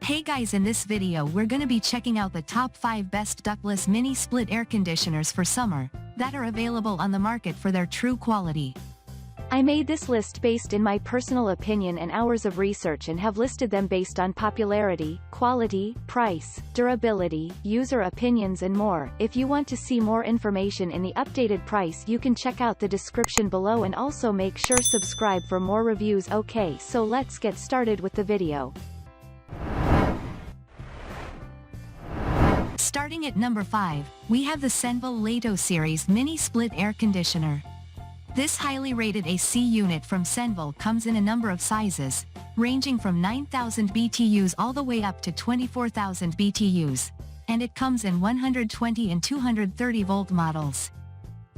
Hey guys, in this video we're gonna be checking out the top 5 best ductless mini split air conditioners for summer, that are available on the market for their true quality. I made this list based in my personal opinion and hours of research and have listed them based on popularity, quality, price, durability, user opinions and more. If you want to see more information in the updated price you can check out the description below and also make sure subscribe for more reviews. Okay, so let's get started with the video. Starting at number 5, we have the Senville LETO series mini split air conditioner. This highly rated AC unit from Senville comes in a number of sizes, ranging from 9,000 BTUs all the way up to 24,000 BTUs, and it comes in 120 and 230 volt models.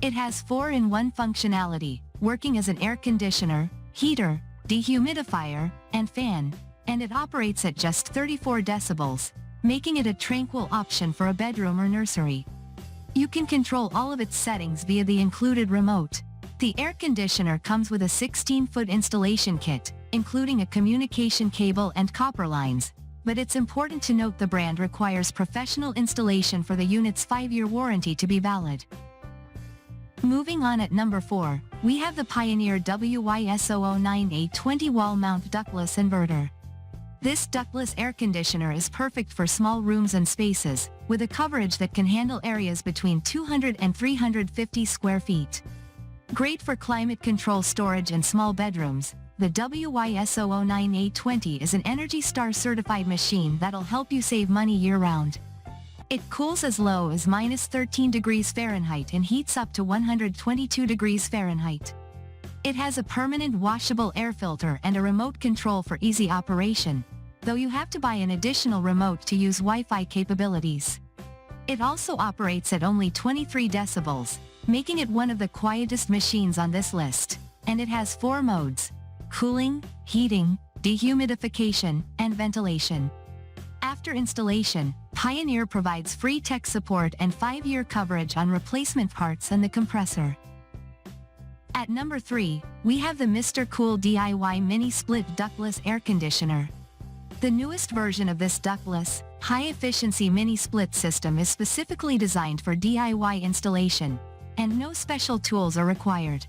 It has 4-in-1 functionality, working as an air conditioner, heater, dehumidifier, and fan, and it operates at just 34 decibels, making it a tranquil option for a bedroom or nursery. You can control all of its settings via the included remote. The air conditioner comes with a 16-foot installation kit, including a communication cable and copper lines, but it's important to note the brand requires professional installation for the unit's 5-year warranty to be valid. Moving on at number 4, we have the Pioneer WYSO09A 20-wall mount ductless inverter. This ductless air conditioner is perfect for small rooms and spaces, with a coverage that can handle areas between 200 and 350 square feet. Great for climate control storage and small bedrooms, the WYSO09A20 is an Energy Star certified machine that'll help you save money year-round. It cools as low as -13 degrees Fahrenheit and heats up to 122 degrees Fahrenheit. It has a permanent washable air filter and a remote control for easy operation, though you have to buy an additional remote to use Wi-Fi capabilities. It also operates at only 23 decibels, making it one of the quietest machines on this list, and it has 4 modes: cooling, heating, dehumidification, and ventilation. After installation, Pioneer provides free tech support and 5-year coverage on replacement parts and the compressor. At number 3, we have the Mr. Cool DIY Mini Split Ductless Air Conditioner. The newest version of this ductless, high-efficiency mini split system is specifically designed for DIY installation, and no special tools are required.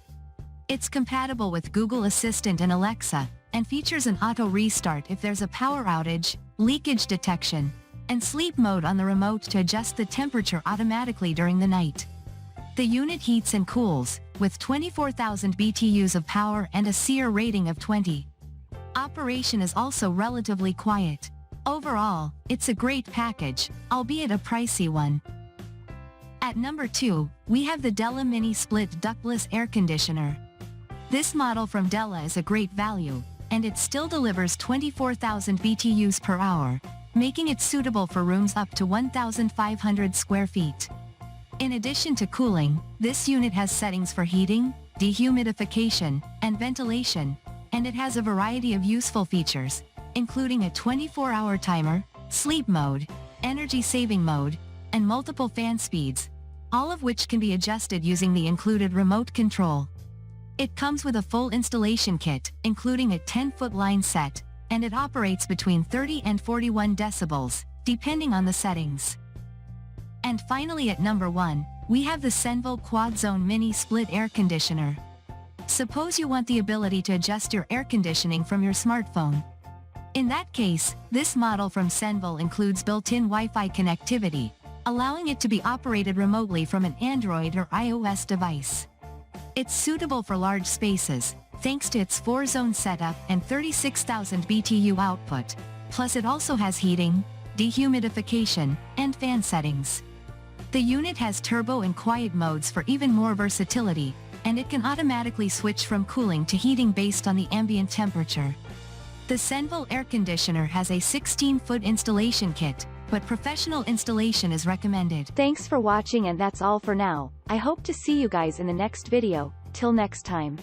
It's compatible with Google Assistant and Alexa, and features an auto restart if there's a power outage, leakage detection, and sleep mode on the remote to adjust the temperature automatically during the night. The unit heats and cools, with 24,000 BTUs of power and a SEER rating of 20. Operation is also relatively quiet. Overall, it's a great package, albeit a pricey one. At number 2, we have the Della Mini Split Ductless Air Conditioner. This model from Della is a great value, and it still delivers 24,000 BTUs per hour, making it suitable for rooms up to 1,500 square feet. In addition to cooling, this unit has settings for heating, dehumidification, and ventilation, and it has a variety of useful features, including a 24-hour timer, sleep mode, energy-saving mode, and multiple fan speeds, all of which can be adjusted using the included remote control. It comes with a full installation kit, including a 10-foot line set, and it operates between 30 and 41 decibels, depending on the settings. And finally at number 1, we have the Senville Quad Zone Mini Split Air Conditioner. Suppose you want the ability to adjust your air conditioning from your smartphone. In that case, this model from Senville includes built-in Wi-Fi connectivity, allowing it to be operated remotely from an Android or iOS device. It's suitable for large spaces, thanks to its 4-zone setup and 36,000 BTU output, plus it also has heating, dehumidification, and fan settings. The unit has turbo and quiet modes for even more versatility, and it can automatically switch from cooling to heating based on the ambient temperature. The Senville air conditioner has a 16-foot installation kit, but professional installation is recommended. Thanks for watching, and that's all for now. I hope to see you guys in the next video. Till next time.